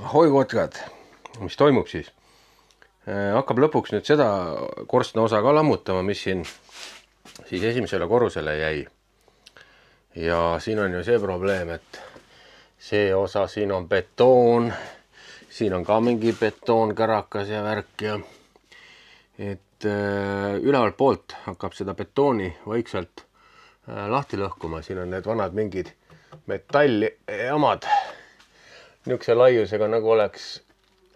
Ahoi kotkad, mis toimub siis? Hakkab lõpuks nüüd seda korstna osa ka lammutama, mis siin siis esimesele korrusele jäi. Ja siin on ju see probleem, et see osa siin on betoon, siin on ka mingi betoonkärakas ja värk ja et ülevalt poolt hakkab seda betooni vaikselt lahti lõhkuma. Siin on need vanad mingid metallijamad niisuguse laiusega, nagu oleks,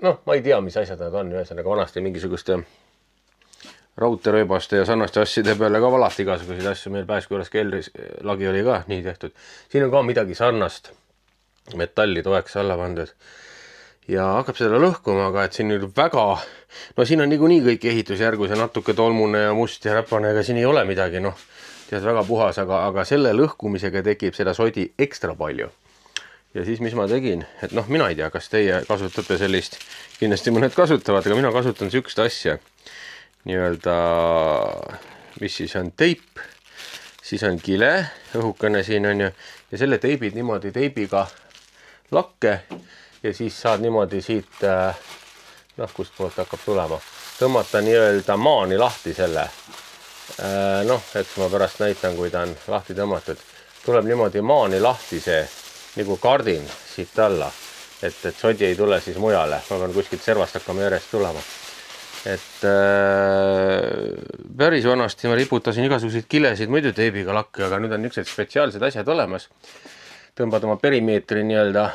noh, ma ei tea, mis asjad nad on, ühesõnaga vanasti mingisuguste raudteerööbaste ja sarnaste asjade peale ka valati igasuguseid asju. Meil Pääsku juures keldris lagi oli ka nii tehtud. Siin on ka midagi sarnast metalli toeks alla pandud ja hakkab seda lõhkuma, aga et siin nüüd väga, no siin on niikuinii kõik ehitusjärgus ja natuke tolmune ja must ja räpane, ega siin ei ole midagi, noh, tead, väga puhas, aga selle lõhkumisega tekib seda sodi ekstra palju. Ja siis, mis ma tegin, et noh, mina ei tea, kas teie kasutate sellist, kindlasti mõned kasutavad, aga mina kasutan sükst asja. Nii-öelda, mis siis on teip, siis on kile, õhukene siin on ju, ja selle teibid niimoodi teibiga lakke ja siis saad niimoodi siit, noh, kust poolt hakkab tulema, tõmmata nii-öelda maani lahti selle. Noh, eks ma pärast näitan, kui ta on lahti tõmmatud. Tuleb niimoodi maani lahti see, nagu kardin siit alla, et sodi ei tule siis mujale. Ma pean kuskilt servast hakkama järjest tulema. Et päris vanasti ma riputasin igasuguseid kilesid muidu teibiga lakke, aga nüüd on niisugused spetsiaalsed asjad olemas. Tõmbad oma perimeetri nii-öelda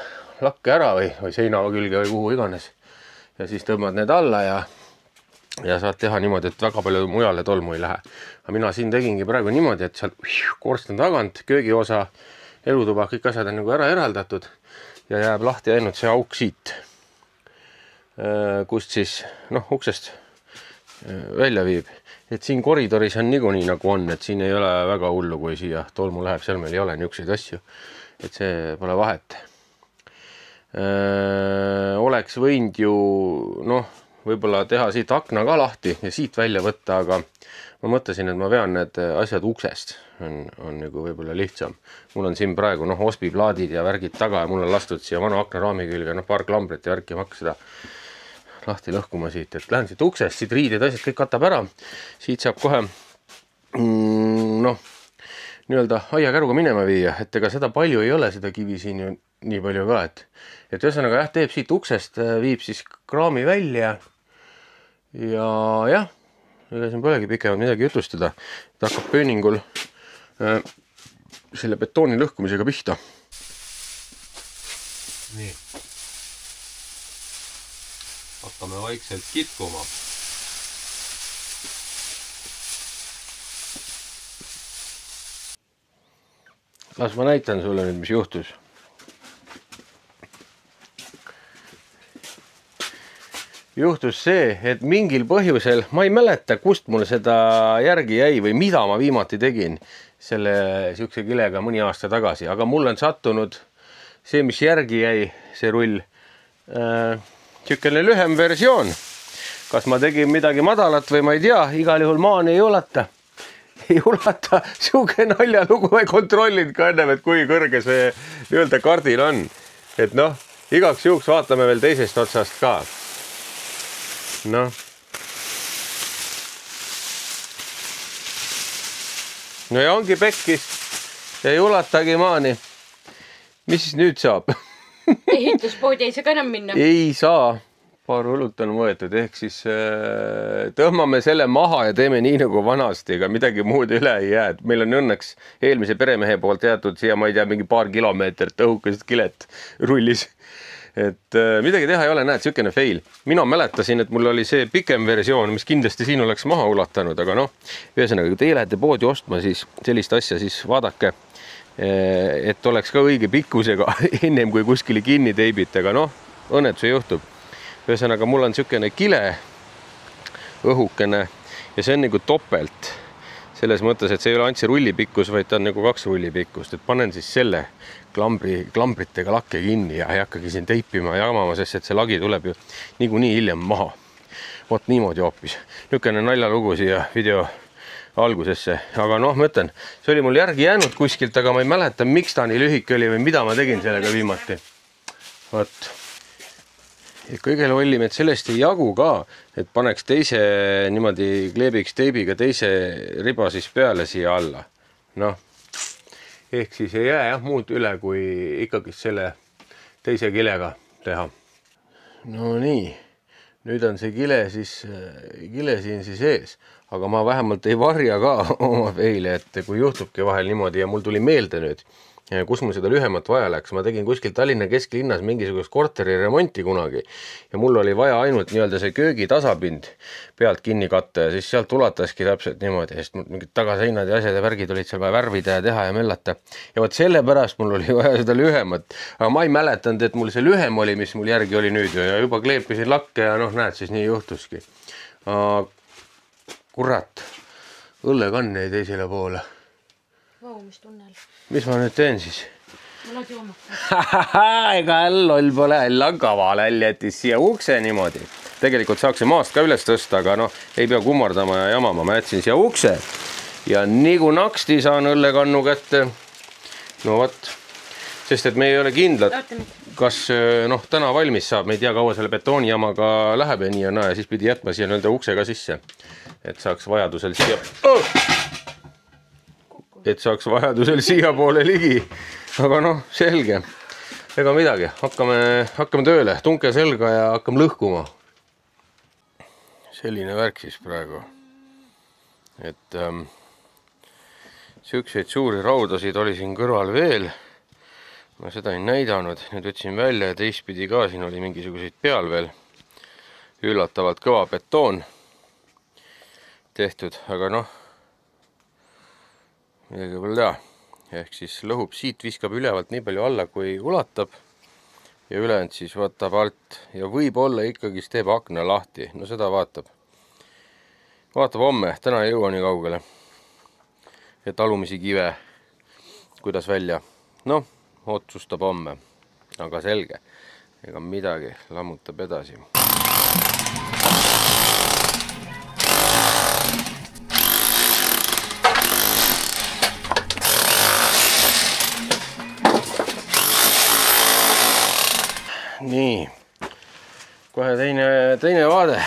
lakke ära või seina külge või kuhu iganes. Ja siis tõmbad need alla ja saad teha niimoodi, et väga palju mujale tolmu ei lähe. Aga mina siin tegingi praegu niimoodi, et sealt korsten tagant, köögiosa, elutuba, kõik asjad on nagu ära eraldatud ja jääb lahti ainult see auk siit, kust siis, noh, uksest välja viib. Et siin koridoris on niikuinii nagu on, et siin ei ole väga hullu, kui siia tolmu läheb, seal meil ei ole niisuguseid asju, et see pole vahet. Oleks võinud ju, noh, võib-olla teha siit akna ka lahti ja siit välja võtta, aga ma mõtlesin, et ma vean need asjad uksest, on nagu võib-olla lihtsam. Mul on siin praegu, noh, osbiplaadid ja värgid taga ja mul on lastud siia vana aknaraami külge, noh, paar klambrit ja värki, ma hakka seda lahti lõhkuma siit, et lähen siit uksest, siit riided, asjad kõik katab ära. Siit saab kohe, noh, nii-öelda aiakäruga minema viia, et ega seda palju ei ole, seda kivi siin ju nii palju ka, et ühesõnaga jah, teeb siit uksest, viib siis kraami välja ja jah, ega siin polegi pikemalt midagi jutustada, et hakkab pööningul selle betooni lõhkumisega pihta. Nii. Hakkame vaikselt kitkuma. Las ma näitan sulle nüüd, mis juhtus. Juhtus see, et mingil põhjusel, ma ei mäleta, kust mul seda järgi jäi või mida ma viimati tegin selle siukse kilega mõni aasta tagasi, aga mul on sattunud see, mis järgi jäi, see rull, siukene lühem versioon. Kas ma tegin midagi madalat või ma ei tea, igal juhul maani ei ulata. Ei ulata siuke naljalugu, ma ei kontrollinud ka ennem, et kui kõrge see nii-öelda kardil on. Et noh, igaks juhuks vaatame veel teisest otsast ka. Noh. No ja ongi pekkis ja ei ulatagi maani. Mis siis nüüd saab? Ehituspoodi ei saa ka enam minna? Ei saa. Paar õlut on võetud, ehk siis tõmbame selle maha ja teeme nii nagu vanasti, ega midagi muud üle ei jää. Meil on õnneks eelmise peremehe poolt jäetud siia, ma ei tea, mingi paar kilomeetrit õhukesed kilet rullis. Et midagi teha ei ole, näed, siukene fail. Mina mäletasin, et mul oli see pikem versioon, mis kindlasti siin oleks maha ulatanud, aga noh, ühesõnaga, kui teie lähete poodi ostma, siis sellist asja siis vaadake, et oleks ka õige pikkusega ennem kui kuskile kinni teibite, aga noh, õnnetus juhtub. Ühesõnaga, mul on siukene kile õhukene ja see on nagu topelt. Selles mõttes, et see ei ole ainult see rullipikkus, vaid ta on nagu 2 rullipikkust, et panen siis selle klambritega lakke kinni ja ei hakkagi siin teipima ja jamama, sest et see lagi tuleb ju niikuinii hiljem maha. Vot niimoodi hoopis. Niisugune naljalugu siia video algusesse, aga noh, ma ütlen, see oli mul järgi jäänud kuskilt, aga ma ei mäleta, miks ta nii lühike oli või mida ma tegin sellega viimati. Vot. Ja kõige lollim, et sellest ei jagu ka, et paneks teise niimoodi kleebiks teibiga teise riba siis peale siia alla. Noh, ehk siis ei jää jah muud üle, kui ikkagi selle teise kilega teha. No nii, nüüd on see kile siin siis ees, aga ma vähemalt ei varja ka oma peile, et kui juhtubki vahel niimoodi ja mul tuli meelde nüüd, kus mul seda lühemat vaja läks. Ma tegin kuskil Tallinna kesklinnas mingisugust korteri remonti kunagi ja mul oli vaja ainult nii-öelda see köögi tasapind pealt kinni katta ja siis sealt ulataski täpselt niimoodi, sest mingid tagaseinad ja asjad ja värgid olid seal vaja värvida ja teha ja mellata. Ja vot sellepärast mul oli vaja seda lühemat, aga ma ei mäletanud, et mul see lühem oli, mis mul järgi oli nüüd ja juba kleepisin lakke ja noh, näed, siis nii juhtuski. Kurat, õllekann jäi teisele poole. Vau, mis tunnel. Mis ma nüüd teen siis? Ma laad jooma. Ega loll pole, on kaval, jättis siia ukse niimoodi. Tegelikult saaks see maast ka üles tõsta, aga noh, ei pea kummardama ja jamama. Ma jätsin siia ukse ja nii kui naksti saan õllekannu kätte. No võt, sest et me ei ole kindlad, kas noh, täna valmis saab. Me ei tea, kaua selle betoonijamaga läheb ja nii ja naa ja siis pidi jätma siia nende ukse ka sisse, et saaks vajadusel siia poole ligi. Aga noh, selge. Ega midagi. Hakkame tööle. Tunke selga ja hakkame lõhkuma. Selline värk siis praegu. Et sükseid suuri raudasid oli siin kõrval veel. Ma seda ei näidanud. Nüüd võtsin välja ja teistpidi ka. Siin oli mingisuguseid peal veel. Üllatavalt kõva betoon tehtud. Aga noh, midagi pole teha. Ehk siis lõhub siit, viskab ülevalt nii palju alla, kui ulatab ja ülejäänud siis võtab alt ja võib-olla ikkagi teeb akna lahti. No seda vaatab homme, täna ei jõua nii kaugele. Et alumisi kive, kuidas välja. Noh, otsustab homme, aga selge. Ega midagi, lammutab edasi. Nii, kohe teine vaade,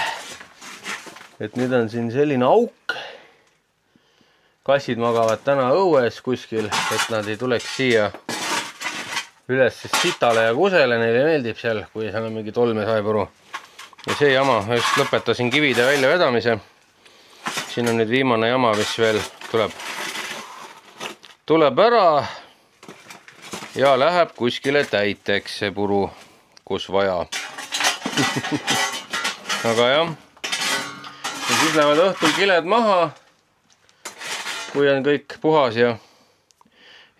et nüüd on siin selline auk. Kassid magavad täna õues kuskil, et nad ei tuleks siia üles sitale ja kusele, neile meeldib seal, kui seal on mingi tolme saepuru. Ja see jama, just lõpetasin kivide välja vedamise. Siin on nüüd viimane jama, mis veel tuleb ära ja läheb kuskile täiteks see puru, kus vaja. Aga jah, ja siis lähevad õhtul kiled maha, kui on kõik puhas ja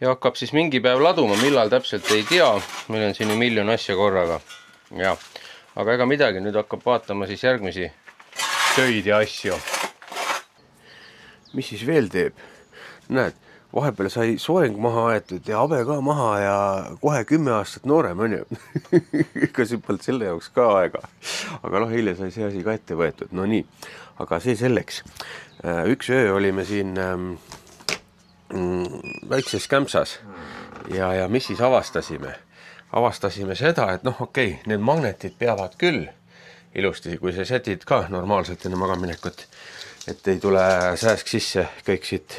hakkab siis mingi päev laduma, millal täpselt ei tea. Meil on siin ju miljon asja korraga. Ja, aga ega midagi, nüüd hakkab vaatama siis järgmisi töid ja asju. Mis siis veel teeb? Näed, vahepeal sai soeng maha aetud ja habe ka maha ja kohe 10 aastat noorem on ju. Ega siin polnud selle jaoks ka aega. Aga noh, eile sai see asi ka ette võetud. No nii, aga see selleks. Üks öö olime siin väikses kämpsas ja mis siis avastasime? Avastasime seda, et noh, okei, need magnetid peavad küll ilusti, kui sa setid ka normaalselt enne magaminekut, et ei tule sääsk sisse, kõik siit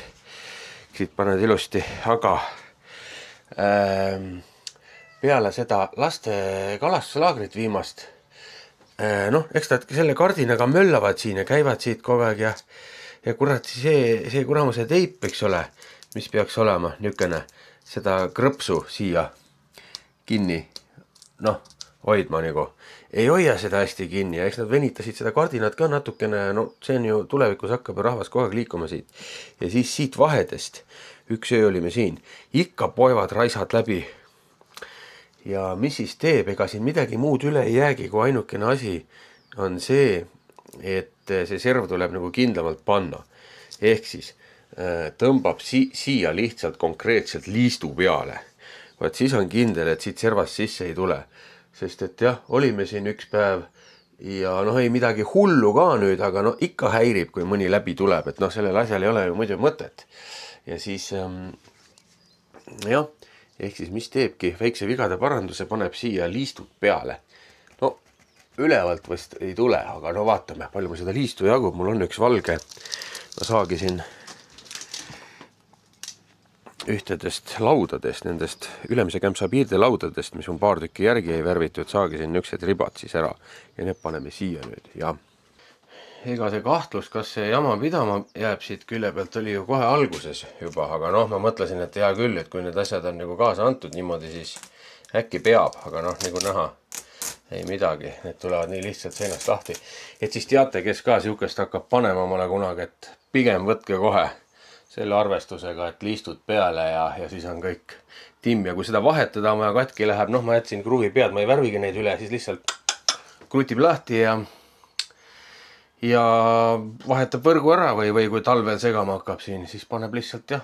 paned ilusti, aga peale seda laste kalastuslaagrit viimast, noh, eks nad selle kardinaga möllavad siin ja käivad siit kogu aeg ja kurat, see kuramuse teip, eks ole, mis peaks olema nükene, seda krõpsu siia kinni, noh, hoidma nagu. Ei hoia seda hästi kinni ja eks nad venitasid seda kardinat ka natukene, no see on ju tulevikus hakkab ja rahvas kogu aeg liikuma siit. Ja siis siit vahedest, üks öö olime siin, ikka poevad raisad läbi. Ja mis siis teeb, ega siin midagi muud üle ei jäägi, kui ainukene asi on see, et see serv tuleb nagu kindlamalt panna. Ehk siis tõmbab siia lihtsalt konkreetselt liistu peale. Vaat siis on kindel, et siit servast sisse ei tule. Sest et jah, olime siin üks päev ja noh, ei midagi hullu ka nüüd, aga noh, ikka häirib, kui mõni läbi tuleb, et noh, sellel asjal ei ole ju muidu mõtet. Ja siis jah, ehk siis mis teebki väikse vigade paranduse, paneb siia liistud peale. No ülevalt vist ei tule, aga no vaatame, palju mul seda liistu jagub. Mul on üks valge, ma saagisin ühtedest laudadest, nendest ülemise kämpsa piirde laudadest, mis on paar tükki järgi ei värvitud, saagisin niisugused ribad siis ära ja need paneme siia nüüd. Ja ega see kahtlus, kas see jama pidama jääb siit külje pealt, oli ju kohe alguses juba, aga noh, ma mõtlesin, et hea küll, et kui need asjad on nagu kaasa antud niimoodi, siis äkki peab, aga noh, nagu näha, ei midagi, need tulevad nii lihtsalt seinast lahti. Et siis teate, kes ka siukest hakkab panema omale kunagi, et pigem võtke kohe selle arvestusega, et liistud peale ja siis on kõik timm. Ja kui seda vahetada oma katki läheb, noh, ma jätsin kruvi pead, ma ei värvigi neid üle, siis lihtsalt krutib lahti ja vahetab võrgu ära või kui talvel segama hakkab siin, siis paneb lihtsalt jah,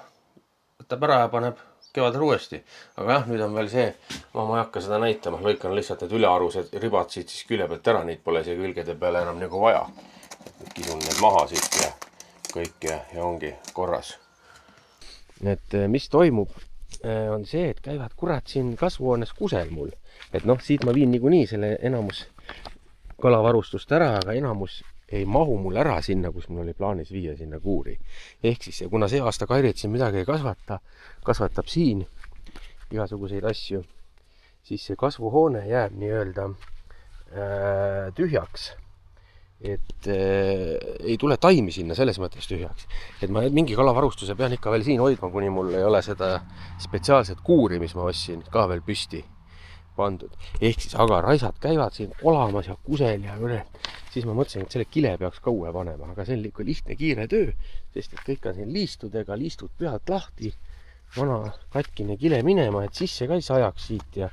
võtab ära ja paneb kevadel uuesti. Aga jah, nüüd on veel see, ma ei hakka seda näitama, lõikan lihtsalt need ülearused ribad siit siis külje pealt ära, neid pole siia külgede peale enam nagu vaja. Kisun need maha siit ja kõik ja ongi korras. Et mis toimub, on see, et käivad kurat siin kasvuhoones kusel mul. Et noh, siit ma viin niikuinii selle enamus kalavarustust ära, aga enamus ei mahu mul ära sinna, kus mul oli plaanis viia sinna kuuri. Ehk siis, kuna see aasta Kairit siin midagi ei kasvatab siin igasuguseid asju, siis see kasvuhoone jääb nii-öelda tühjaks. Et ei tule taimi sinna selles mõttes tühjaks. Et ma mingi kalavarustuse pean ikka veel siin hoidma, kuni mul ei ole seda spetsiaalset kuuri, mis ma ostsin, ka veel püsti pandud. Ehk siis, aga raisad käivad siin kolamas ja kusel ja üle. Siis ma mõtlesin, et selle kile peaks ka uue panema, aga see on lihtne kiire töö, sest et kõik on siin liistudega, liistud pealt lahti, vana katkine kile minema, et sisse ka ei sajaks siit ja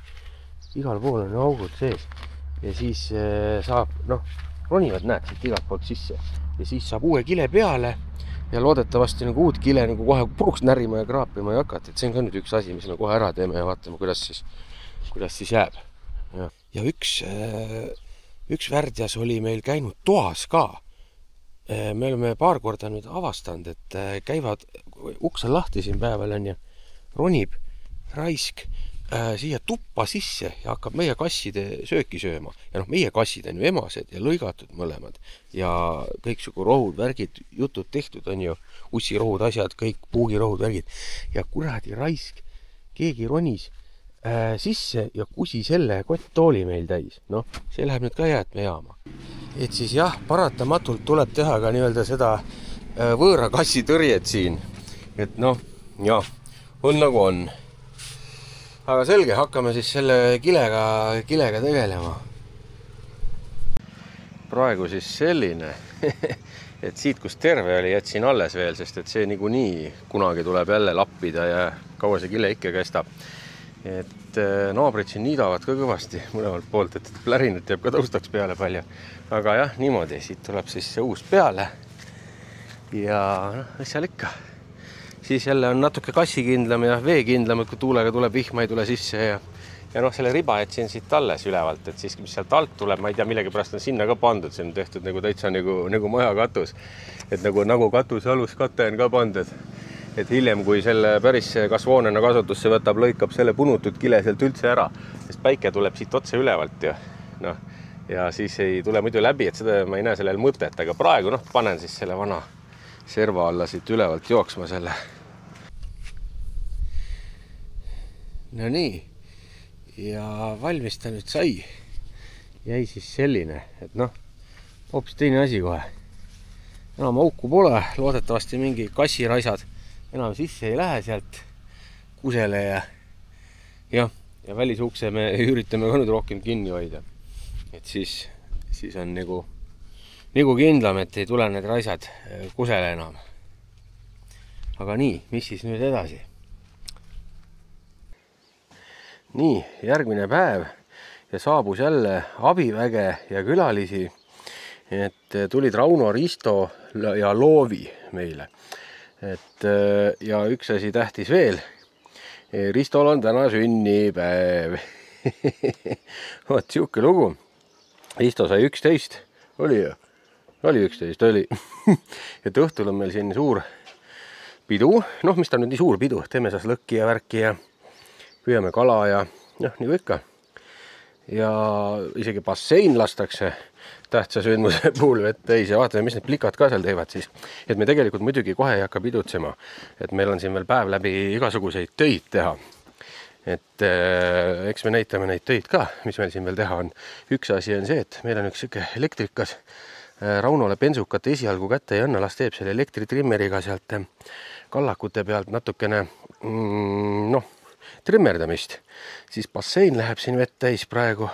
igal pool on augud sees. Ja siis saab, noh, ronivad näed siit igalt poolt sisse ja siis saab uue kile peale ja loodetavasti nagu uut kile nagu kohe puruks närima ja kraapima ei hakata. Et see on ka nüüd üks asi, mis me kohe ära teeme ja vaatame, kuidas siis jääb. Ja üks värdjas oli meil käinud toas ka. Me oleme paar korda nüüd avastanud, et käivad ukse lahti siin päeval on ja ronib raisk siia tuppa sisse ja hakkab meie kasside sööki sööma. Ja noh, meie kassid on ju emased ja lõigatud mõlemad. Ja kõiksugu rohud, värgid, jutud tehtud on ju, ussirohud, asjad, kõik puugirohud, värgid. Ja kuradi raisk, keegi ronis sisse ja kusi selle kotttooli meil täis. Noh, see läheb nüüd ka jäätmejaama. Et siis jah, paratamatult tuleb teha ka nii-öelda seda võõra kassi tõrjet siin. Et noh, jah, on nagu on. Aga selge, hakkame siis selle kilega tegelema. Praegu siis selline, et siit, kus terve oli, jätsin alles veel, sest et see niikuinii kunagi tuleb jälle lappida ja kaua see kile ikka kestab. Et naabrid siin niidavad ka kõvasti mõlemalt poolt, et plärinat jääb ka taustaks peale palju. Aga jah, niimoodi, siit tuleb siis see uus peale ja noh, mis seal ikka. Siis jälle on natuke kassikindlam ja veekindlam, et kui tuulega tuleb, vihma ei tule sisse ja noh, selle riba jätsin siit alles ülevalt, et siis mis sealt alt tuleb, ma ei tea, millegi pärast on sinna ka pandud, see on tehtud nagu täitsa nagu maja katus, et nagu katuse aluskate on ka pandud, et hiljem, kui selle päris kasvuhoonena kasutusse võtab, lõikab selle punutud kile sealt üldse ära, sest päike tuleb siit otse ülevalt ja noh, ja siis ei tule muidu läbi, et seda ma ei näe sellel mõtet, aga praegu noh, panen siis selle vana serva alla siit ülevalt jooksma selle. No nii, ja valmis ta nüüd sai. Jäi siis selline, et noh, hoopis teine asi kohe. Enam auku pole, loodetavasti mingi kassiraisad enam sisse ei lähe sealt kusele ja välisukse me üritame ka nüüd rohkem kinni hoida. Et siis on nagu kindlam, et ei tule need raisad kusele enam. Aga nii, mis siis nüüd edasi? Nii, järgmine päev ja saabus jälle abiväge ja külalisi, et tulid Rauno, Risto ja Loovi meile. Et ja üks asi tähtis veel, Ristol on täna sünnipäev. Vaat siuke lugu. Risto sai 11, oli 11, oli. Et õhtul on meil siin suur pidu, noh, mis ta nüüd nii suur pidu, teeme saas lõkki ja värki ja püüame kala ja noh, nii ikka. ja isegi bassein lastakse tähtsa sündmuse puhul vett täis ja vaatame, mis need plikad ka seal teevad siis. Et me tegelikult muidugi kohe ei hakka pidutsema, et meil on siin veel päev läbi igasuguseid töid teha. Et eks me näitame neid töid ka, mis meil siin veel teha on. Üks asi on see, et meil on üks siuke elektrikas Raunole bensukat esialgu kätte ei anna, las teeb selle elektritrimmeriga sealt kallakute pealt natukene trimmerdamist. Siis bassein läheb siin vett täis praegu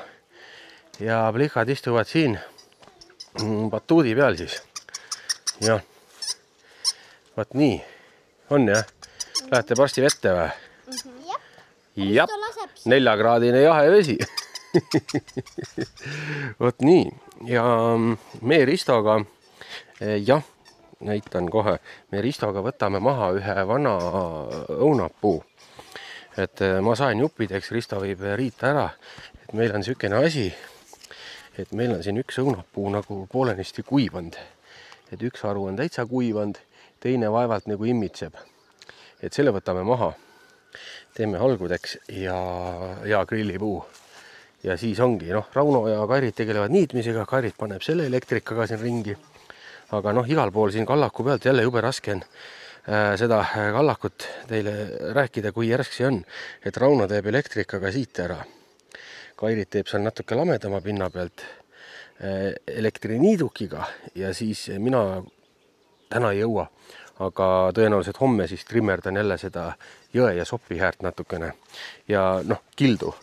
ja plikad istuvad siin batuudi peal siis. Ja vaat nii on jah. Lähete varsti vette või? Jah, 4-kraadine jahe vesi. Vot nii. Ja me Ristoga, jah, näitan kohe, me Ristoga võtame maha ühe vana õunapuu. Et ma sain juppideks, Risto viib riita ära, et meil on sükene asi, et meil on siin üks õunapuu nagu poolenisti kuivand. Et üks haru on täitsa kuivand, teine vaevalt nagu immitseb. Et selle võtame maha, teeme halgudeks ja grillipuu. Ja siis ongi, Rauno ja Kairit tegelevad niitmisega, Kairit paneb selle elektrikaga siin ringi. Aga igal pool siin kallaku pealt jälle jube raske on seda kallakut teile rääkida, kui järsk see on. Et Rauno teeb elektrikaga siit ära. Kairit teeb seal natuke lamedama pinna pealt elektriniidukiga ja siis mina täna ei jõua. Aga tõenäoliselt homme siis trimmerdan jälle seda jõe ja sopi häärt natukene. Ja kildu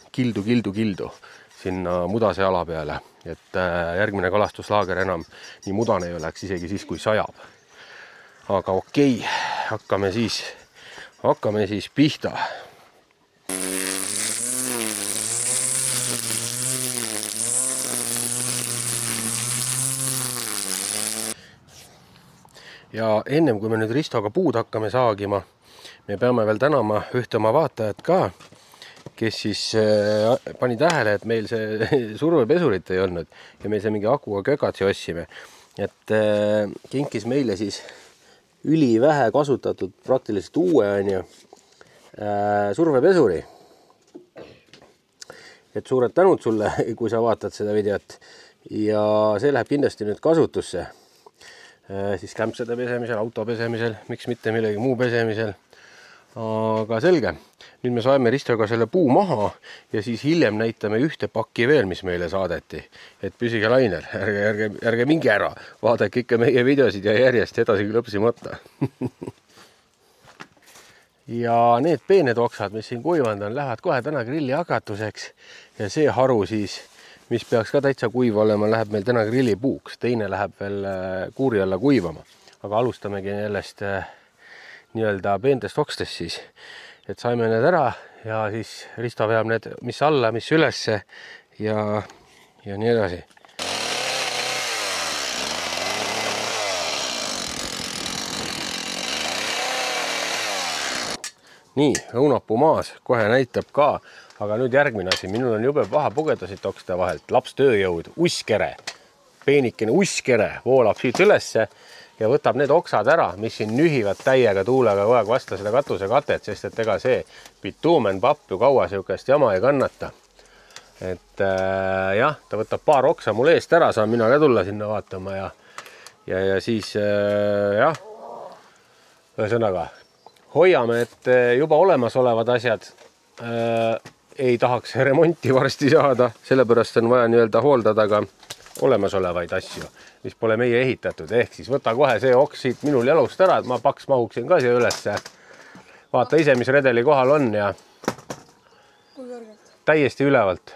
sinna mudase ala peale. Et järgmine kalastuslaager enam nii mudane ei oleks isegi siis, kui sajab. Aga okei, hakkame siis pihta. Ja ennem kui me nüüd Ristoga puud hakkame saagima, me peame veel tänama ühte oma vaatajat ka, kes siis pani tähele, et meil see survepesurit ei olnud ja meil see mingi akuga kögatsi ossime. Et kinkis meile siis ülivähe kasutatud praktiliselt uue survepesuri. Et suured tänud sulle, kui sa vaatad seda videot ja see läheb kindlasti nüüd kasutusse. Siis kämpsade pesemisel, auto pesemisel, miks mitte millegi muu pesemisel. Aga selge, nüüd me saime Ristoga selle puu maha ja siis hiljem näitame ühte pakki veel, mis meile saadeti. Et püsige lainel, ärge minge ära, vaadake ikka meie videosid ja järjest edasi lõpsimata. Ja need peened oksad, mis siin kuivand on, lähevad kohe täna grilli hakatuseks ja see haru siis, mis peaks ka täitsa kuiv olema, läheb meil täna grillipuuks. Teine läheb veel kuuri alla kuivama. Aga alustamegi nendest nii-öelda peentest okstest siis. Et saime need ära ja siis Risto veab need mis alla, mis ülesse ja nii edasi. Nii, õunapuu maas kohe näitab ka. Aga nüüd järgmine asi, minul on jube paha pugeda siit okste vahelt. Laps tööjõud, usskere, peenikene usskere voolab siit ülesse ja võtab need oksad ära, mis siin nühivad täiega tuulega kogu aeg vastu seda katuse katet, sest et ega see bituumen papp ju kaua siukest jama ei kannata. Et jah, ta võtab paar oksa mul eest ära, saan mina ka tulla sinna vaatama ja siis jah, ühesõnaga hoiame, et juba olemasolevad asjad ei tahaks remonti varsti saada, sellepärast on vaja nii-öelda hooldada ka olemasolevaid asju, mis pole meie ehitatud. Ehk siis võta kohe see oks siit minul jalust ära, et ma paks mahuksin ka siia ülesse. Vaata ise, mis redeli kohal on ja täiesti ülevalt.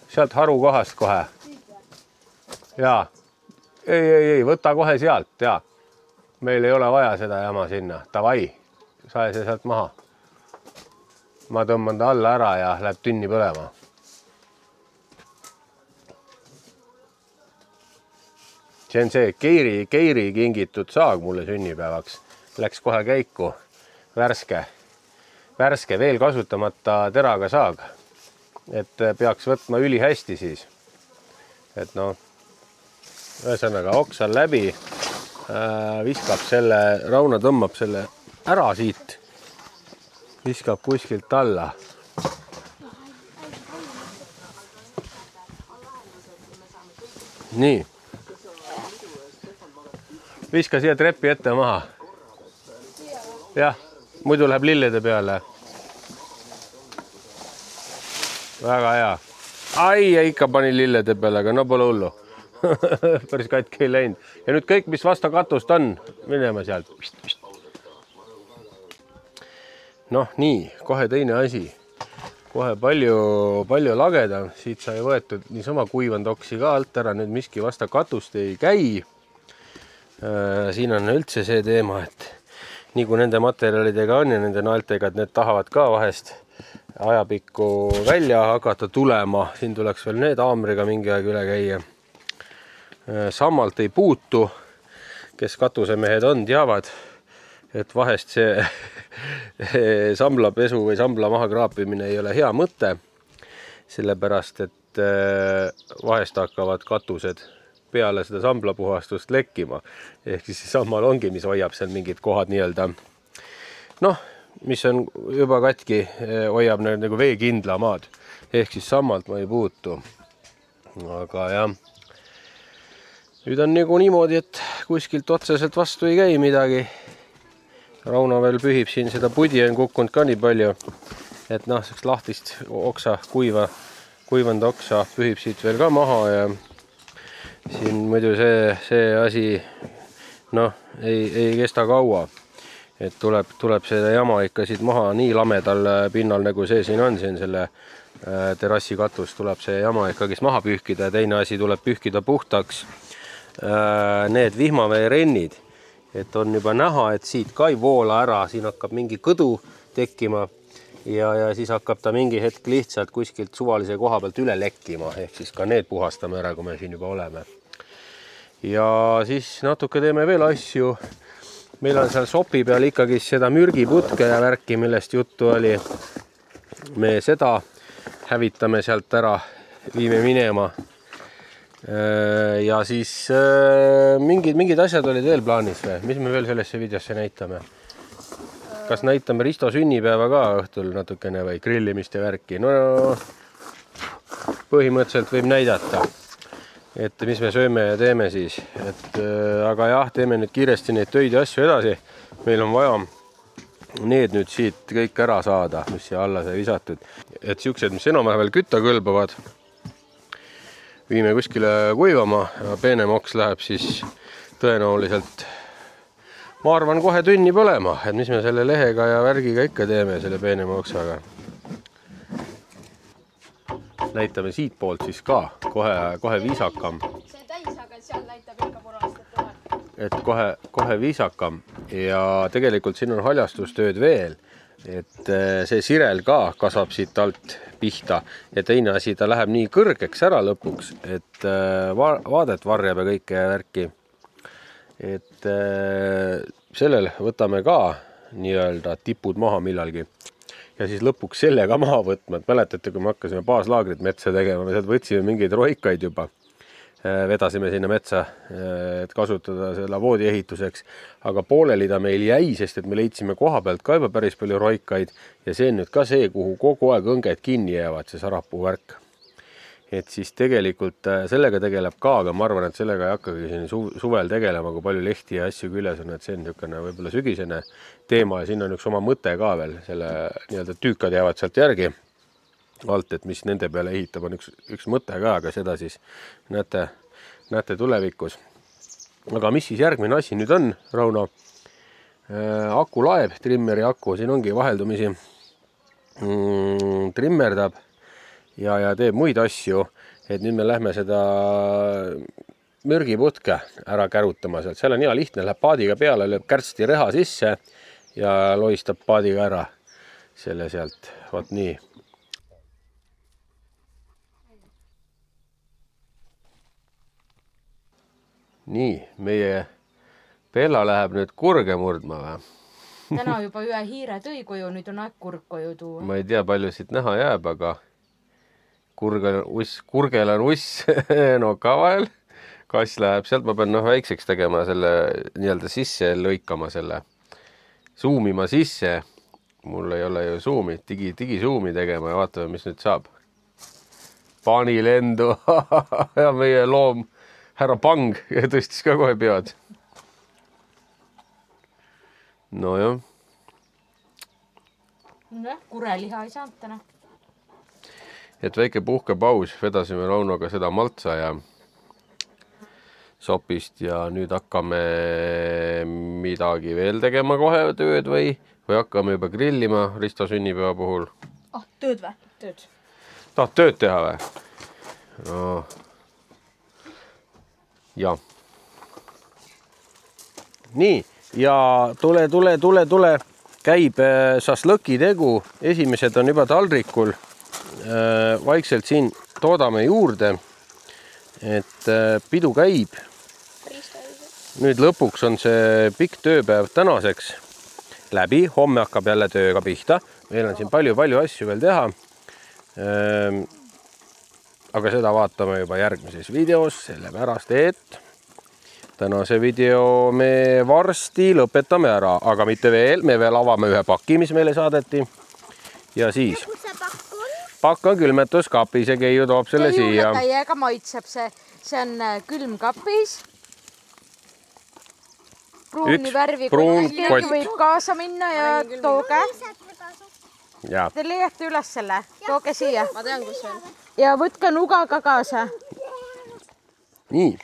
Sealt haru kohast kohe. Jaa. Ei, võta kohe sealt, jaa. Meil ei ole vaja seda jama sinna. Tavai, sae see sealt maha. Ma tõmban ta alla ära ja läheb tünni põlema. See on see Keiri kingitud saag mulle sünnipäevaks. Läks kohe käiku. Värske veel kasutamata teraga saag. Et peaks võtma üli hästi siis. Et ühesõnaga oks on läbi. Viskab selle, Rauno tõmbab selle ära siit. Viskab kuskilt alla. nii. Viska siia trepi ette maha. Jah, muidu läheb lillede peale. Väga hea. Ai, ja ikka pani lillede peale, aga no pole hullu. Päris katki ei läinud. Ja nüüd kõik, mis vasta katust on, minema sealt. Noh, nii, kohe teine asi. Kohe palju lagedam. Siit sai võetud niisama kuivandoksi ka alt ära. Nüüd miski vasta katust ei käi. Siin on üldse see teema, et nii kui nende materjalidega on ja nende naeltega, et need tahavad ka vahest ajapikku välja hakata tulema. Siin tuleks veel need haamriga mingi aeg üle käia. Sammalt ei puutu, kes katusemehed on, teavad, et vahest see samlapesu või sambla maha kraapimine ei ole hea mõte, sellepärast et vahest hakkavad katused peale seda samblapuhastust lekkima. Ehk siis sammal ongi, mis hoiab seal mingid kohad nii-öelda, noh, mis on juba katki, hoiab nagu veekindla maad. Ehk siis sammalt ma ei puutu. Aga jah, nüüd on nagu niimoodi, et kuskilt otseselt vastu ei käi midagi. Rauno veel pühib siin, seda pudi on kukkunud ka nii palju, et noh, lahtist oksa, kuivand oksa pühib siit veel ka maha ja siin muidu see asi, noh, ei kesta kaua. Et tuleb seda jama ikka siit maha nii lamedal pinnal, nagu see siin on, siin selle terrassi katus, tuleb see jama ikkagist maha pühkida ja teine asi tuleb pühkida puhtaks need vihmaveerennid. Et on juba näha, et siit ka ei voola ära, siin hakkab mingi kõdu tekkima ja siis hakkab ta mingi hetk lihtsalt kuskilt suvalise koha pealt üle lekkima, ehk siis ka need puhastame ära, kui me siin juba oleme. Ja siis natuke teeme veel asju. Meil on seal sopi peal ikkagi seda mürgiputke ja värki, millest juttu oli. Me seda hävitame sealt ära, viime minema. Ja siis mingid asjad olid veel plaanis või? Mis me veel sellesse videosse näitame? Kas näitame Risto sünnipäeva ka õhtul natukene või grillimist ja värki? No põhimõtteliselt võib näidata, et mis me sööme ja teeme siis. Aga jah, teeme nüüd kiiresti neid töid ja asju edasi. Meil on vaja need nüüd siit kõik ära saada, mis siia alla sai visatud. Et siuksed, mis enam veel kütta kõlbavad, viime kuskile kuivama ja peenem oks läheb siis tõenäoliselt, ma arvan, kohe tunni põlema, et mis me selle lehega ja värgiga ikka teeme selle peenema oksaga. Näitame siit poolt siis ka kohe viisakam. See täis, aga seal näitab ikka purastet üle. Et kohe viisakam ja tegelikult siin on haljastustööd veel, et see sirel ka kasvab siit alt pihta ja teine asi, ta läheb nii kõrgeks ära lõpuks, et vaadet varjab ja kõike ja värki. Et sellel võtame ka nii-öelda tipud maha millalgi ja siis lõpuks selle ka maha võtma. Et mäletate, kui me hakkasime baaslaagrit metsa tegema, me sealt võtsime mingeid roikaid juba, vedasime sinna metsa, et kasutada selle voodi ehituseks, aga pooleli ta meil jäi, sest et me leidsime koha pealt ka juba päris palju roikaid ja see on nüüd ka see, kuhu kogu aeg õnged kinni jäävad, see sarapuu värk. Et siis tegelikult sellega tegeleb ka, aga ma arvan, et sellega ei hakkagi siin suvel tegelema, kui palju lehti ja asju küljes on, et see on niisugune võib-olla sügisene teema ja siin on üks oma mõte ka veel, selle nii-öelda tüükad jäävad sealt järgi alt, et mis nende peale ehitab, on üks mõte ka, aga seda siis näete tulevikus. Aga mis siis järgmine asi nüüd on, Rauno? Akulaeb, trimmeri aku, siin ongi vaheldumisi trimmerdab ja teeb muid asju, et nüüd me lähme seda mürgiputke ära kärutama sealt. Seal on hea lihtne, läheb paadiga peale, lööb kärtsti reha sisse ja loistab paadiga ära selle sealt. Vaat nii. Nii, meie Bella läheb nüüd kurge murdma või? Täna juba ühe hiire tõi koju, nüüd on aeg kurg koju tuua. Ma ei tea, palju siit näha jääb, aga kurgel on uss noka vahel. Kass läheb sealt, ma pean väikseks tegema selle nii-öelda sisse lõikama selle, zoomima sisse. Mul ei ole ju zoomi, digisuumi tegema ja vaatame, mis nüüd saab. Pani lendu ja meie loom härra Pang tõstis ka kohe pead. Nojah. Kureliha ei saanud täna. Et väike puhkepaus, vedasime Raunoga seda maltsa ja sopist ja nüüd hakkame midagi veel tegema kohe tööd või hakkame juba grillima Risto sünnipäeva puhul. Tööd või? Tööd. Tahad tööd teha või? No. Ja. Nii, ja tule. Käib šašlõki tegu. Esimesed on juba taldrikul. Vaikselt siin toodame juurde, et pidu käib. Nüüd lõpuks on see pikk tööpäev tänaseks läbi. Homme hakkab jälle tööga pihta. Meil on siin palju asju veel teha. Aga seda vaatame juba järgmises videos, sellepärast et tänase video me varsti lõpetame ära, aga mitte veel. Me veel avame ühe paki, mis meile saadeti. Ja siis pakk on külmetuskapis ja Keiu toob selle siia. Täiega maitseb see. See on külmkapis. Pruuni värvi, keegi võib kaasa minna ja tooge. Te leiate üles selle, tooge siia. Ma tean, kus veel. Ja võtke nuga ka kaasa. Nii.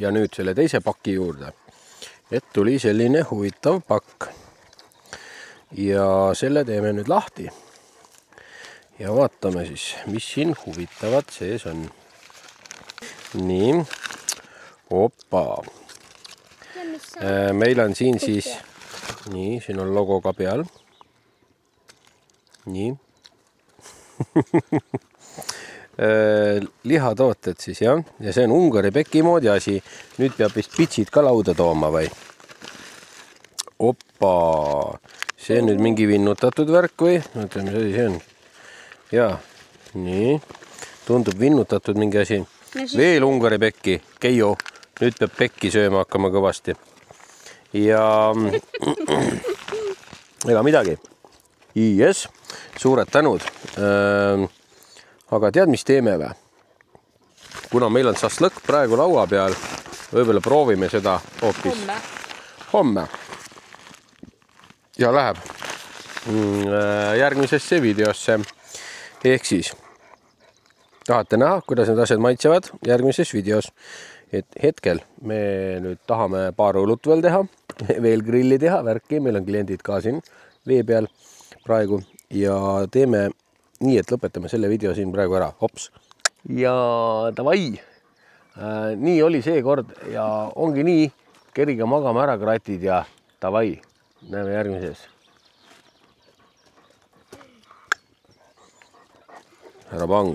Ja nüüd selle teise paki juurde. Et tuli selline huvitav pakk. Ja selle teeme nüüd lahti. Ja vaatame siis, mis siin huvitavat sees on. Nii. Opa. Meil on siin siis, nii, siin on logo ka peal. Nii. Lihatooted siis, jah. Ja see on Ungari peki moodi asi. Nüüd peab vist pitsid ka lauda tooma või? Opa. See on nüüd mingi vinnutatud värk või? Mõtleme, mis asi see on. Jaa. Nii. Tundub vinnutatud mingi asi. Veel Ungari pekki. Keiu. Nüüd peab pekki sööma hakkama kõvasti. Ja ega midagi. Yes. Suured tänud. Aga tead, mis teeme või? Kuna meil on šašlõkk praegu laua peal, võib-olla proovime seda hoopis homme. Ja läheb järgmisesse videosse. Ehk siis tahate näha, kuidas need asjad maitsevad järgmises videos. Et hetkel me nüüd tahame paar õlut veel teha, veel grilli teha, värki. Meil on kliendid ka siin vee peal praegu ja teeme nii, et lõpetame selle video siin praegu ära. Hops. Ja davai. Nii oli see kord ja ongi nii. Keriga magama ära kratid ja davai. Näeme järgmises. Härra Pang.